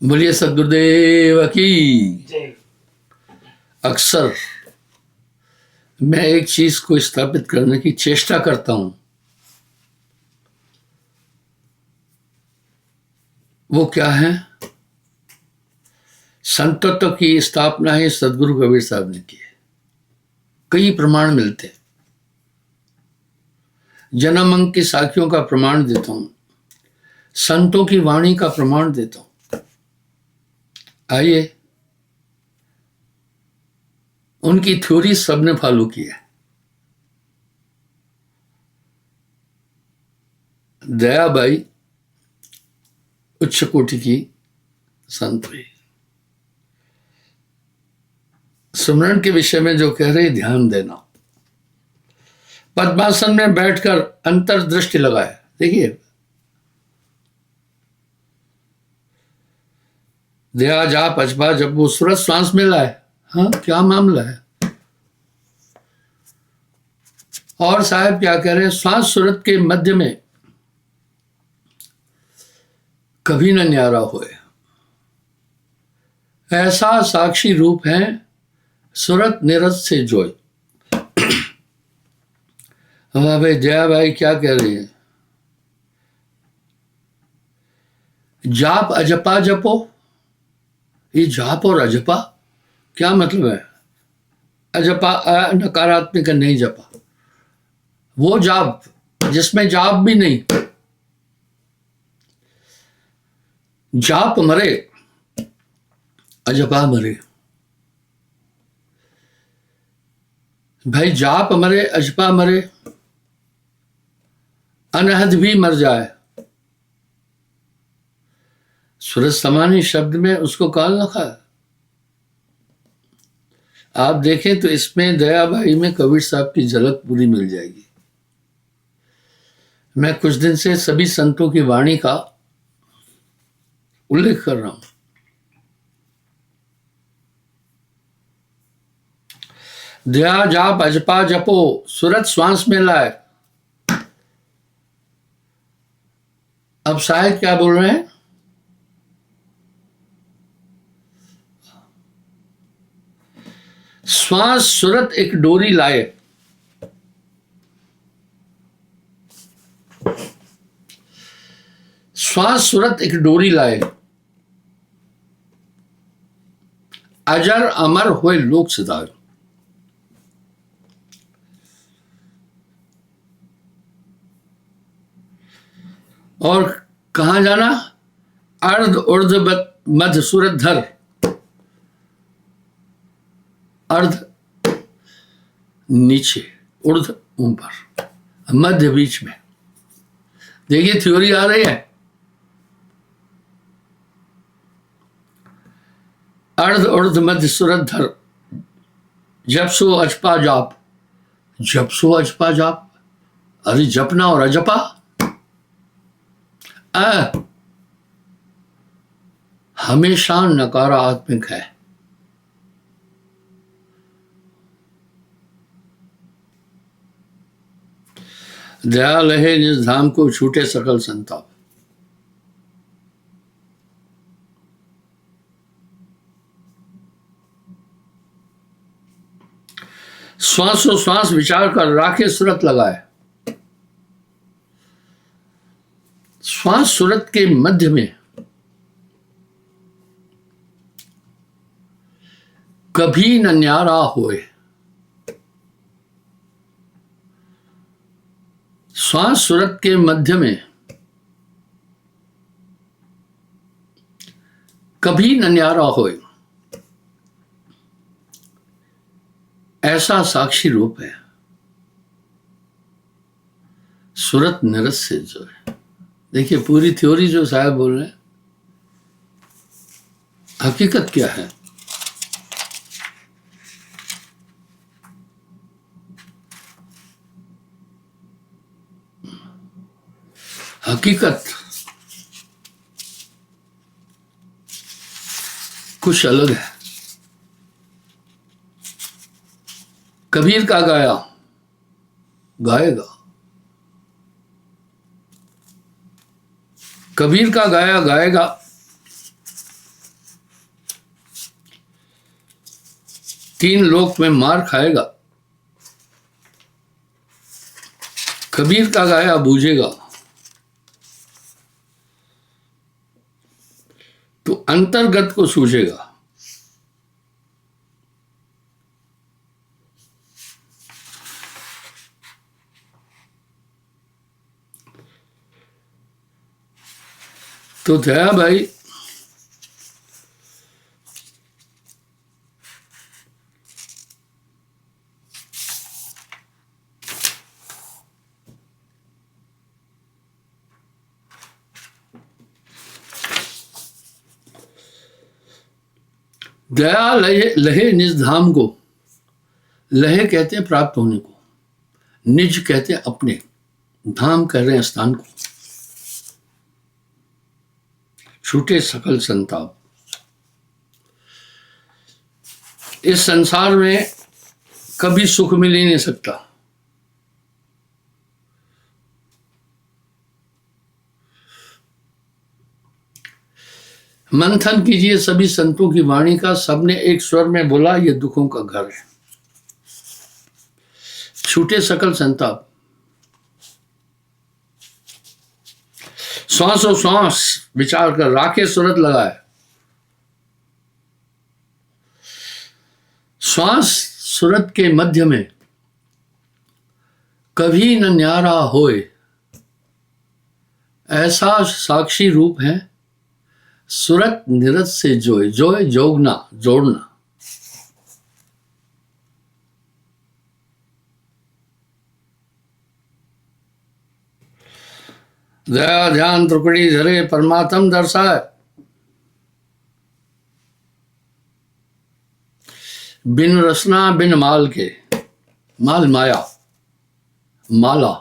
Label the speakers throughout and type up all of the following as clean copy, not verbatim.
Speaker 1: बोलिए सदगुरुदेव की।
Speaker 2: जय।
Speaker 1: अक्सर मैं एक चीज को स्थापित करने की चेष्टा करता हूं, वो क्या है? संतत्व की स्थापना ही सदगुरु कबीर साहब ने की है। कई प्रमाण मिलते हैं। जन्म अंग की साखियों का प्रमाण देता हूं, संतों की वाणी का प्रमाण देता हूं। आइए, उनकी थ्योरी सबने फॉलो किया है। दयाबाई उच्च कोटि की संत हुई। सुमरण के विषय में जो कह रहे, ध्यान देना। पद्मासन में बैठकर अंतर्दृष्टि लगाए। देखिए, दया जाप अजपा जब वो सूरज श्वास में लाए, हाँ क्या मामला है? और साहब क्या कह रहे हैं? श्वास सूरत के मध्य में कभी न न्यारा होए, ऐसा साक्षी रूप है सूरत निरत से जोय। हाँ भाई, जया भाई क्या कह रही है? जाप अजपा जपो। ये जाप और अजपा क्या मतलब है? अजपा नकारात्मक नहीं, जपा वो जाप जिसमें जाप भी नहीं। जाप मरे, अजपा मरे। भाई जाप मरे, अजपा मरे, अनहद भी मर जाए। सूरज समानी शब्द में उसको काल रखा है। आप देखें तो इसमें दयाबाई में कबीर साहब की झलक पूरी मिल जाएगी। मैं कुछ दिन से सभी संतों की वाणी का उल्लेख कर रहा हूं। दया जाप अजपा जपो, सूरत श्वास में लाए। अब साहिब क्या बोल रहे हैं? श्वास सूरत एक डोरी लाए, श्वास सूरत एक डोरी लाए, अजर अमर हुए लोक सिधार। और कहां जाना? अर्ध उर्ध मध्य सूरत धर। अर्ध नीचे, उर्ध ऊपर, मध्य बीच में। देखिए थ्योरी आ रही है। अर्ध उर्ध मध्य सूरत धर, जप सो अजपा जाप। जप सो अजपा जाप, अरे जपना और अजपा हमेशा नकारात्मक है। दयाल है जिस धाम को छूटे सकल संताप। श्वासो श्वास विचार कर राखे सूरत लगाए। श्वास सूरत के मध्य में कभी न न्यारा होए। श्वास सूरत के मध्य में कभी न न्यारा होए, ऐसा साक्षी रूप है सूरत निरत से जो है। देखिए पूरी थ्योरी जो साहब बोल रहे हैं, हकीकत क्या है? हकीकत कुछ अलग है। कबीर का गाया गाएगा, कबीर का गाया गाएगा, तीन लोक में मार खाएगा, कबीर का गाया बूझेगा, तो अंतर्गत को सूझेगा। तो दया भाई दया लहे लहे निज धाम को, लहे कहते हैं प्राप्त होने को, निज कहते हैं अपने, धाम कह रहे हैं स्थान को। छूटे सकल संताप, इस संसार में कभी सुख मिल ही नहीं सकता। मंथन कीजिए सभी संतों की वाणी का, सबने एक स्वर में बोला ये दुखों का घर है। छूटे सकल संताप, श्वासों श्वास विचार कर राखे सूरत लगाए, श्वास सूरत के मध्य में कभी न न्यारा होए, ऐसा साक्षी रूप है सूरत निरत से जोए, जोए जोगना जोड़ना। दया ध्यान त्रिकड़ी धरे परमात्म दर्शाए, बिन रसना बिन माल के, माल माया माला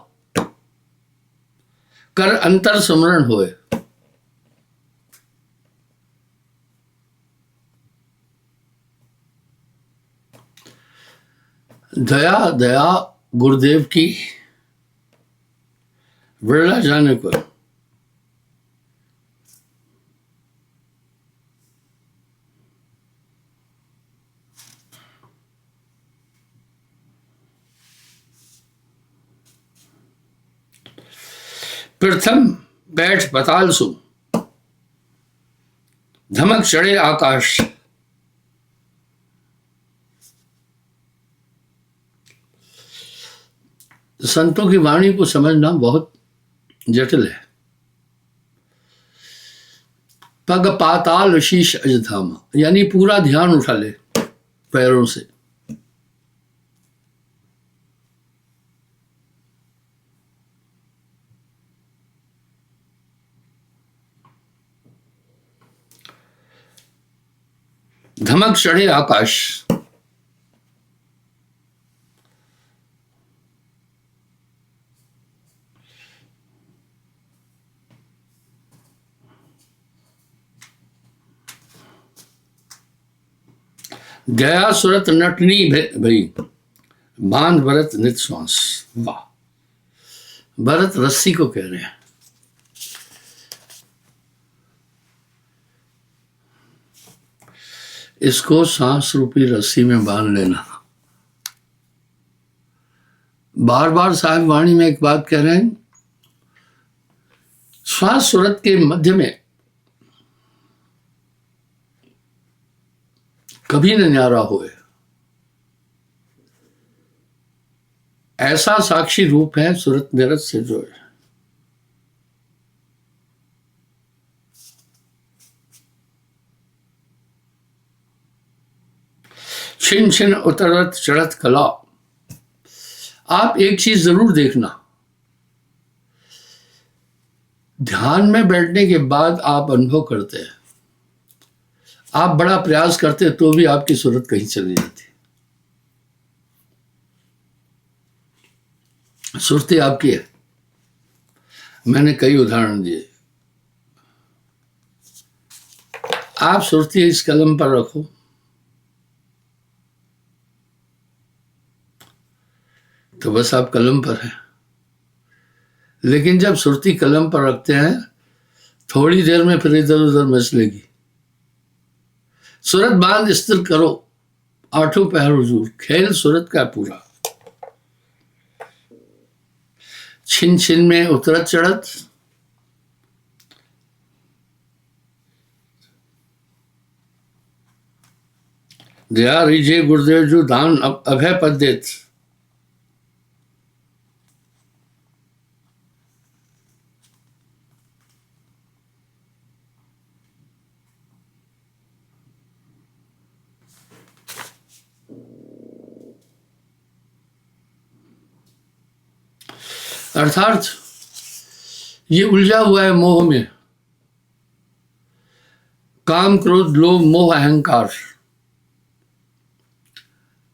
Speaker 1: कर अंतर स्मरण होए। दया दया गुरुदेव की विरला जाने को, प्रथम बैठ पताल सु, धमक चढ़े आकाश। संतों की वाणी को समझना बहुत जटिल है। पग पाताल शीश अजधामा, यानी पूरा ध्यान उठा ले पैरों से। धमक चढ़े आकाश, गया सुरत नटनी भई, बांध भरत नित श्वास। वाह, भरत रस्सी को कह रहे हैं। इसको सांस रूपी रस्सी में बांध लेना। बार बार साहिब वाणी में एक बात कह रहे हैं, श्वास सूरत के मध्य में कभी न न्यारा होए, ऐसा साक्षी रूप है सूरत निरत से जो है। छिन छिन उतरत चढ़त कला। आप एक चीज जरूर देखना, ध्यान में बैठने के बाद आप अनुभव करते हैं, आप बड़ा प्रयास करते तो भी आपकी सूरत कहीं चली जाती। सुरती आपकी है। मैंने कई उदाहरण दिए। आप सुरती इस कलम पर रखो, तो बस आप कलम पर हैं। लेकिन जब सुरती कलम पर रखते हैं, थोड़ी देर में फिर इधर उधर मचलेगी। सूरत बांध स्थिर करो आठों पहर हुजूर, खेल सूरत का पूरा। छिन छिन में उतरत चढ़त, दया रीजे गुरुदेव जो दान अभय पद देत। अर्थात ये उलझा हुआ है मोह में, काम क्रोध लोभ मोह अहंकार,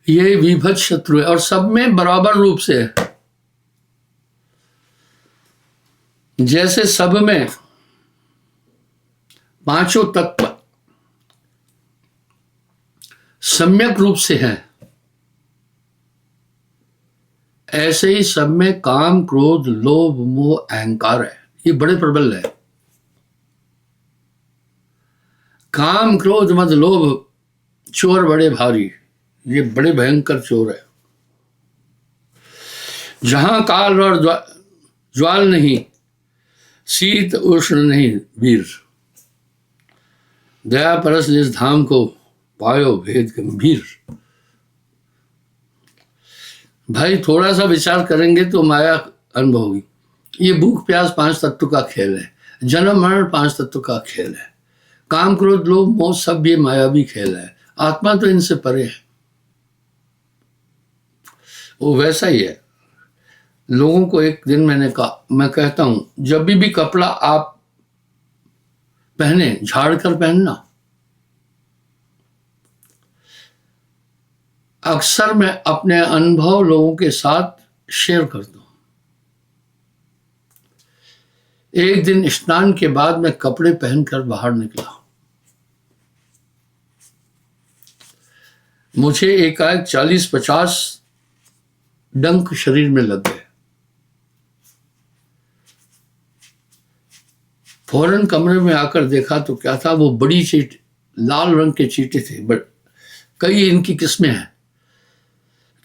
Speaker 1: ये विभत्स शत्रु है और सब में बराबर रूप से है। जैसे सब में पांचों तत्व सम्यक रूप से हैं, ऐसे ही सब में काम क्रोध लोभ मोह अहंकार है, ये बड़े प्रबल है। काम क्रोध मद लोभ चोर बड़े भारी, ये बड़े भयंकर चोर है। जहां काल और ज्वाल नहीं, शीत उष्ण नहीं वीर, दया परस जिस धाम को पायो भेद गंभीर। भाई थोड़ा सा विचार करेंगे तो माया अनुभव होगी। ये भूख प्यास पांच तत्व का खेल है, जन्म मरण पांच तत्व का खेल है, काम क्रोध लोभ मोह सब ये मायावी खेल है। आत्मा तो इनसे परे है। वो वैसा ही है। लोगों को एक दिन मैंने कहा, मैं कहता हूं जब भी कपड़ा आप पहने झाड़ कर पहनना। अक्सर मैं अपने अनुभव लोगों के साथ शेयर करता हूं। एक दिन स्नान के बाद मैं कपड़े पहनकर बाहर निकला, मुझे एकाएक 40-50 डंक शरीर में लग गए। फौरन कमरे में आकर देखा तो क्या था, वो बड़ी चीट लाल रंग के चींटे थे। बट कई इनकी किस्में हैं।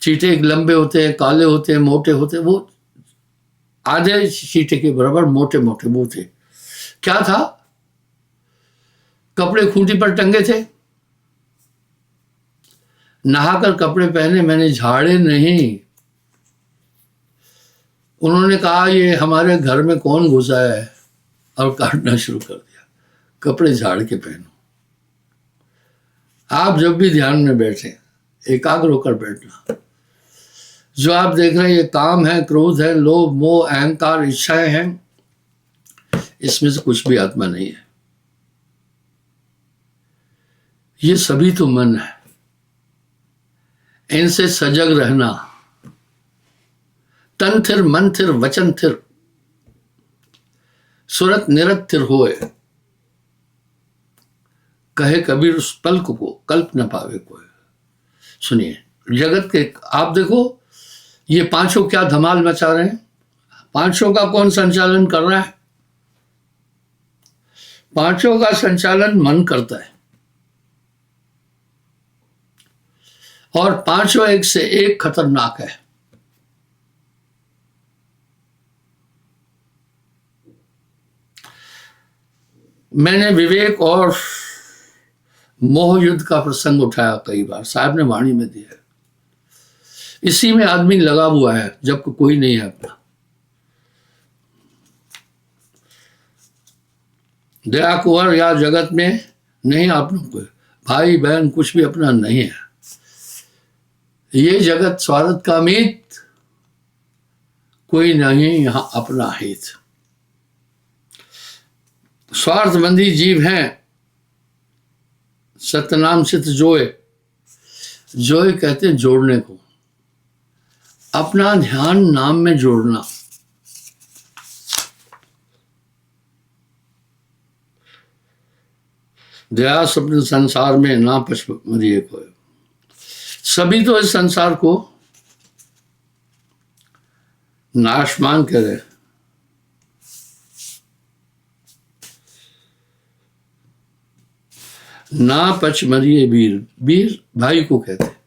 Speaker 1: चींटे एक लंबे होते हैं, काले होते हैं, मोटे होते हैं। वो आधे चींटे के बराबर मोटे मोटे वो थे। क्या था, कपड़े खूंटी पर टंगे थे। नहाकर कपड़े पहने, मैंने झाड़े नहीं। उन्होंने कहा ये हमारे घर में कौन घुसा है, और काटना शुरू कर दिया। कपड़े झाड़ के पहनो। आप जब भी ध्यान में बैठे एकाग्र होकर बैठना। जो आप देख रहे हैं ये काम है, क्रोध है, लोभ मोह अहंकार इच्छाएं हैं, इसमें से कुछ भी आत्मा नहीं है। ये सभी तो मन है। इनसे सजग रहना। तन थिर मन थिर वचन थिर, सुरत निरत थिर होए, कहे कबीर उस पल को कल्प न पावे कोई। सुनिए, जगत के आप देखो ये पांचों क्या धमाल मचा रहे हैं। पांचों का कौन संचालन कर रहा है? पांचों का संचालन मन करता है। और पांचों एक से एक खतरनाक है। मैंने विवेक और मोह युद्ध का प्रसंग उठाया कई बार, साहब ने वाणी में दिया। इसी में आदमी लगा हुआ है जब कोई नहीं है अपना। दया कुंवर या जगत में नहीं अपनों को, भाई बहन कुछ भी अपना नहीं है। ये जगत स्वार्थ का मीत, कोई नहीं यहां अपना हित। स्वार्थबंदी जीव हैं, सतनाम चित जोए। जोए कहते हैं जोड़ने को, अपना ध्यान नाम में जोड़ना। दया स्वप्न संसार में ना पछ मरिए को। सभी तो इस संसार को नाशमान करे। ना पछ मरिए वीर, वीर भाई को कहते हैं।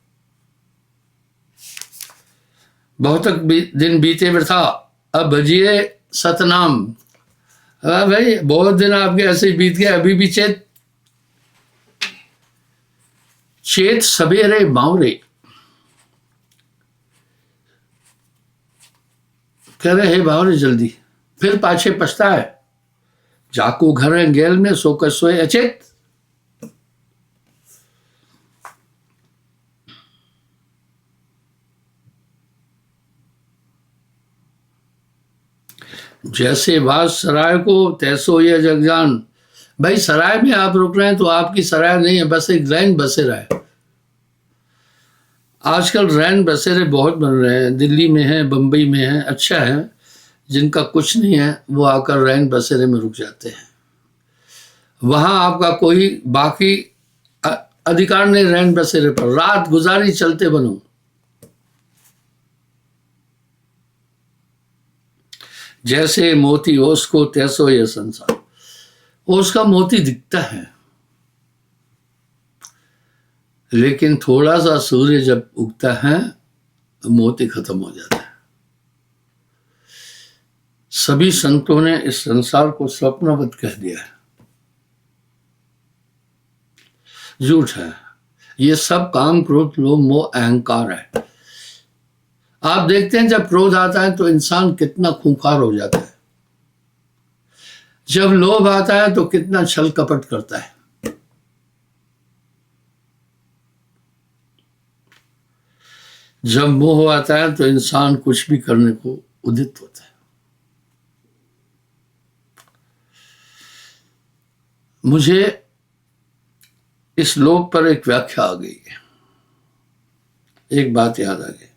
Speaker 1: बहुत दिन बीते वृथा, अब भजिए सतनाम। भाई बहुत दिन आपके ऐसे ही बीत गए, अभी भी चेत चेत सवेरे बावरे। कह रहे हे बावरे जल्दी, फिर पाछे पछता है। जाको घर गेल में सोकर सोए अचेत। जैसे बात सराय को तैसो ये जगजान। भाई सराय में आप रुक रहे हैं तो आपकी सराय नहीं है, बस एक रैन बसेरा है। आजकल रैन बसेरे बहुत बन रहे हैं, दिल्ली में है, बम्बई में है, अच्छा है। जिनका कुछ नहीं है वो आकर रैन बसेरे में रुक जाते हैं। वहां आपका कोई बाकी अधिकार नहीं रैन बसेरे पर। रात गुजारी चलते बनो। जैसे मोती ओस को तैसो ये संसार। ओस का मोती दिखता है, लेकिन थोड़ा सा सूर्य जब उगता है तो मोती खत्म हो जाता है। सभी संतों ने इस संसार को स्वप्नवत कह दिया है। झूठ है। ये सब काम, क्रोध, लोभ, मोह, अहंकार है। आप देखते हैं जब क्रोध आता है तो इंसान कितना खूंखार हो जाता है। जब लोभ आता है तो कितना छल कपट करता है। जब मोह आता है तो इंसान कुछ भी करने को उदित होता है। मुझे इस लोभ पर एक व्याख्या आ गई है, एक बात याद आ गई।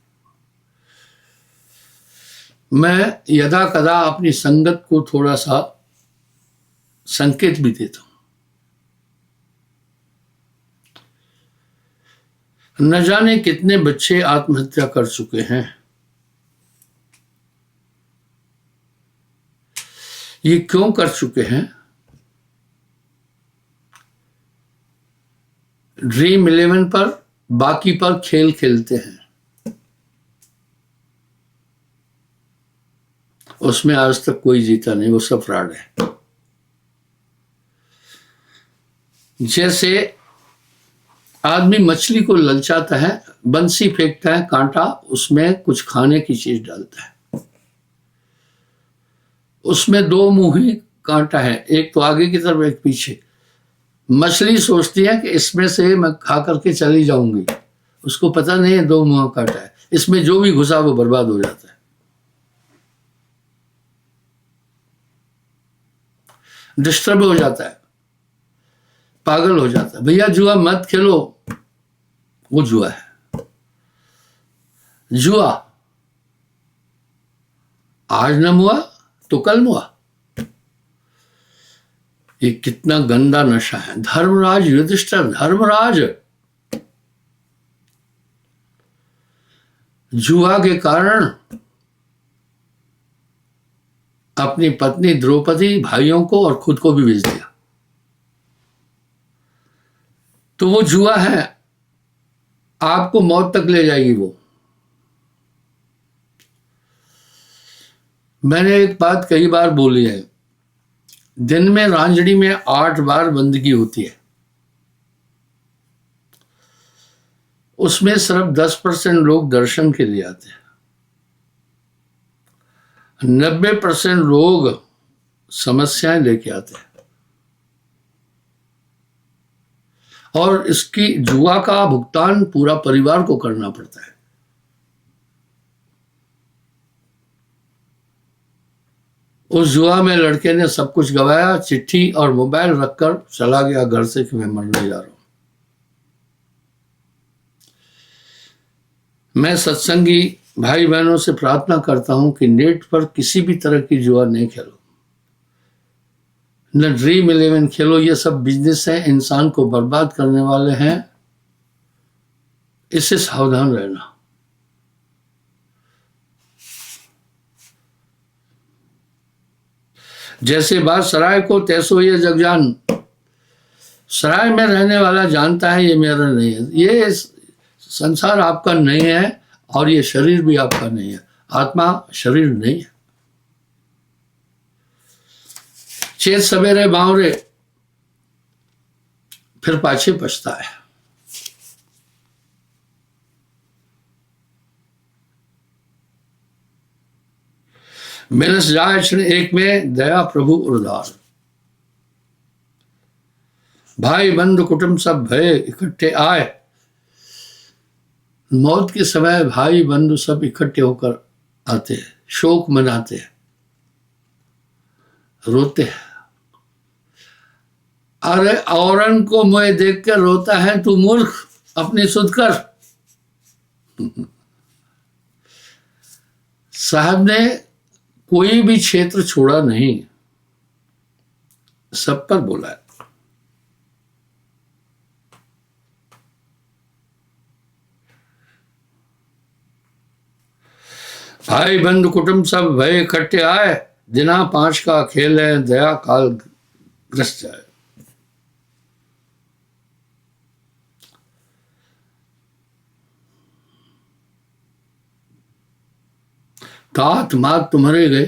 Speaker 1: मैं यदा कदा अपनी संगत को थोड़ा सा संकेत भी देता हूं। न जाने कितने बच्चे आत्महत्या कर चुके हैं। ये क्यों कर चुके हैं? ड्रीम 11 पर, बाकी पर खेल खेलते हैं। उसमें आज तक कोई जीता नहीं, वो सब फ्रॉड है। जैसे आदमी मछली को ललचाता है, बंसी फेंकता है, कांटा उसमें कुछ खाने की चीज डालता है। उसमें दो मुंही कांटा है, एक तो आगे की तरफ, एक पीछे। मछली सोचती है कि इसमें से मैं खा करके चली जाऊंगी। उसको पता नहीं है दो मुंह कांटा है, इसमें जो भी घुसा वो बर्बाद हो जाता है। डिस्टर्ब हो जाता है, पागल हो जाता है। भैया जुआ मत खेलो, वो जुआ है। जुआ आज न हुआ तो कल हुआ। ये कितना गंदा नशा है। धर्मराज युधिष्ठिर, धर्मराज जुआ के कारण अपनी पत्नी द्रौपदी, भाइयों को और खुद को भी बेच दिया। तो वो जुआ है, आपको मौत तक ले जाएगी वो। मैंने एक बात कई बार बोली है, दिन में रांझड़ी में 8 बार बंदगी होती है। उसमें सिर्फ 10% लोग दर्शन के लिए आते हैं। 90% लोग समस्याएं लेके आते हैं। और इसकी जुआ का भुगतान पूरा परिवार को करना पड़ता है। उस जुआ में लड़के ने सब कुछ गवाया, चिट्ठी और मोबाइल रखकर चला गया घर से कि मैं मरने जा रहा हूं। मैं सत्संगी भाई बहनों से प्रार्थना करता हूं कि नेट पर किसी भी तरह की जुआ नहीं खेलो, न ड्रीम 11 खेलो। ये सब बिजनेस है, इंसान को बर्बाद करने वाले हैं। इससे सावधान रहना। जैसे बात सराय को तैसो ये जगजान। सराय में रहने वाला जानता है ये मेरा नहीं है, ये संसार आपका नहीं है। और ये शरीर भी आपका नहीं है, आत्मा शरीर नहीं है। चेत सवेरे बावरे, फिर पाछे पछता है। मिलस जाए क्षण एक में, दया प्रभु उदार। भाई बंधु कुटुंब सब भय इकट्ठे आए। मौत के समय भाई बंधु सब इकट्ठे होकर आते हैं, शोक मनाते हैं, रोते हैं। अरे औरन को मुझे देख कर रोता है तू मूर्ख, अपनी सुध कर। साहब ने कोई भी क्षेत्र छोड़ा नहीं, सब पर बोला है। भाई बंधु कुटुंब सब भय इकट्ठे आए। दिना 5 का खेल है, दया काल ग्रस्त जाए। तात मात तुम्हारे गए।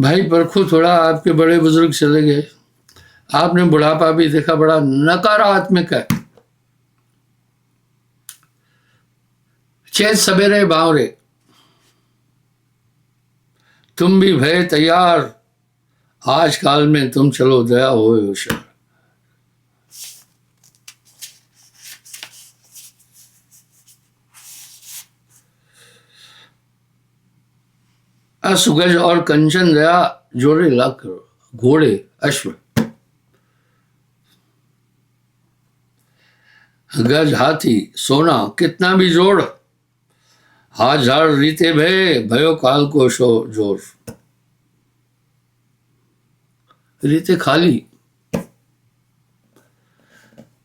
Speaker 1: भाई परखो थोड़ा, आपके बड़े बुजुर्ग चले गए, आपने बुढ़ापा भी देखा, बड़ा नकारात्मक है। चेत सवेरे बावरे, तुम भी भय तैयार, आज काल में तुम चलो दया होए होशियार। असुगज और कंचन दया जोड़े लाख घोड़े अश्व। गज हाथी सोना कितना भी जोड़, हजार रीते भय भयो काल को शो जोर। रीते खाली।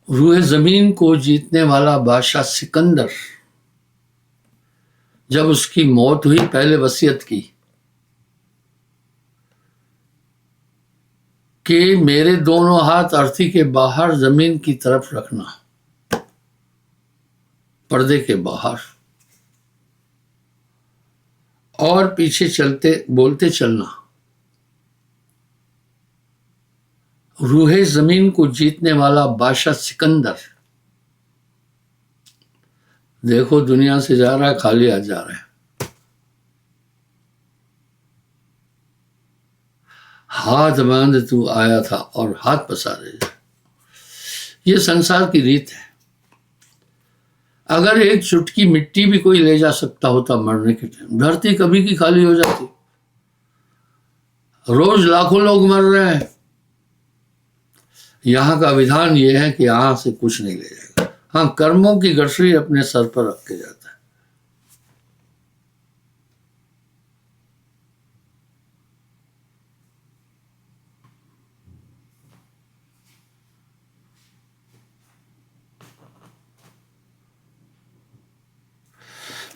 Speaker 1: रूहे जमीन को जीतने वाला बादशाह सिकंदर, जब उसकी मौत हुई पहले वसीयत की कि मेरे दोनों हाथ अर्थी के बाहर जमीन की तरफ रखना, पर्दे के बाहर, और पीछे चलते बोलते चलना। रूहे जमीन को जीतने वाला बादशाह सिकंदर, देखो दुनिया से जा रहा है, खाली आ जा रहा है। हाथ बांध तू आया था और हाथ पसारे जा। ये संसार की रीत है। अगर एक चुटकी मिट्टी भी कोई ले जा सकता होता मरने के टाइम, धरती कभी की खाली हो जाती। रोज लाखों लोग मर रहे हैं। यहां का विधान यह है कि यहां से कुछ नहीं ले जाएगा। हाँ, कर्मों की गठरी अपने सर पर रख के जाता है।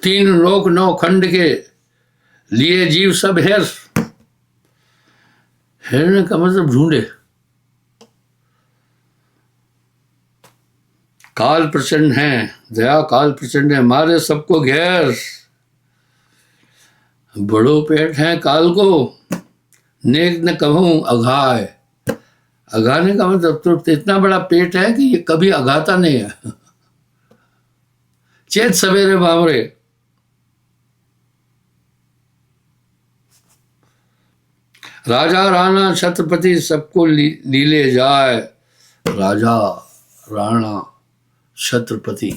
Speaker 1: तीन लोक 9 खंड के लिए जीव सब हेर। हेरने का मतलब ढूंढे। काल प्रचंड है, दया काल प्रचंड है, मारे सबको घेर। बड़ो पेट है काल को, नेक न कहूं अघाय। अघाने का मतलब तो इतना बड़ा पेट है कि ये कभी अघाता नहीं है। चेत सवेरे बावरे, राजा राणा छत्रपति सबको लीले जाए। राजा राणा छत्रपति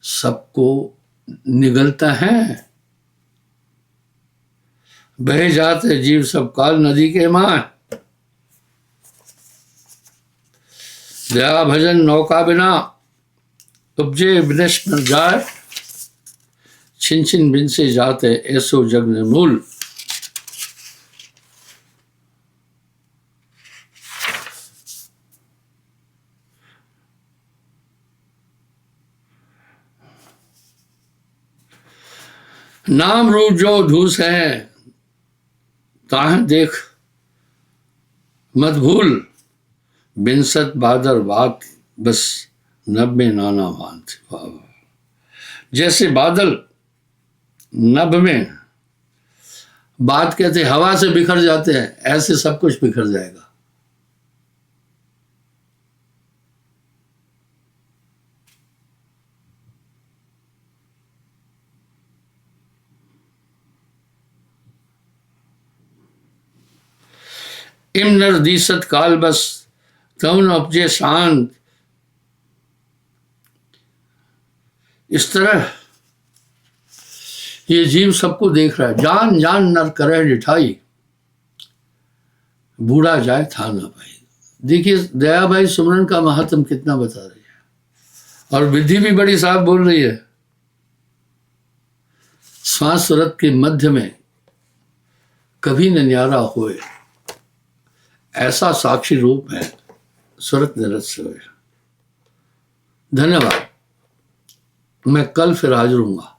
Speaker 1: सबको निगलता है। बहे जाते जीव सब काल नदी के मां। दया भजन नौका बिना, उपजे विदेश में जाए। छिन छिन बिन से जाते ऐसो जग निर्मूल। नाम रूप जो धूस है, ताह देख मत भूल। बिनसत बादर बात, बस 90 नाना बांध। वाह। जैसे बादल नभ में बात कहते हवा से बिखर जाते हैं, ऐसे सब कुछ बिखर जाएगा। इम नरदीसत काल बस तवन उपजे शांत। इस तरह ये जीव सबको देख रहा है। जान जान नर करे डिठाई, बूढ़ा जाए था ना भाई। देखिए दया भाई सुमरन का महात्म कितना बता रही है, और विधि भी बड़ी साफ बोल रही है। श्वास सुरत के मध्य में कभी न न्यारा होए, ऐसा साक्षी रूप है सुरत निरत से। धन्यवाद। मैं कल फिर हाजिर हूँगा।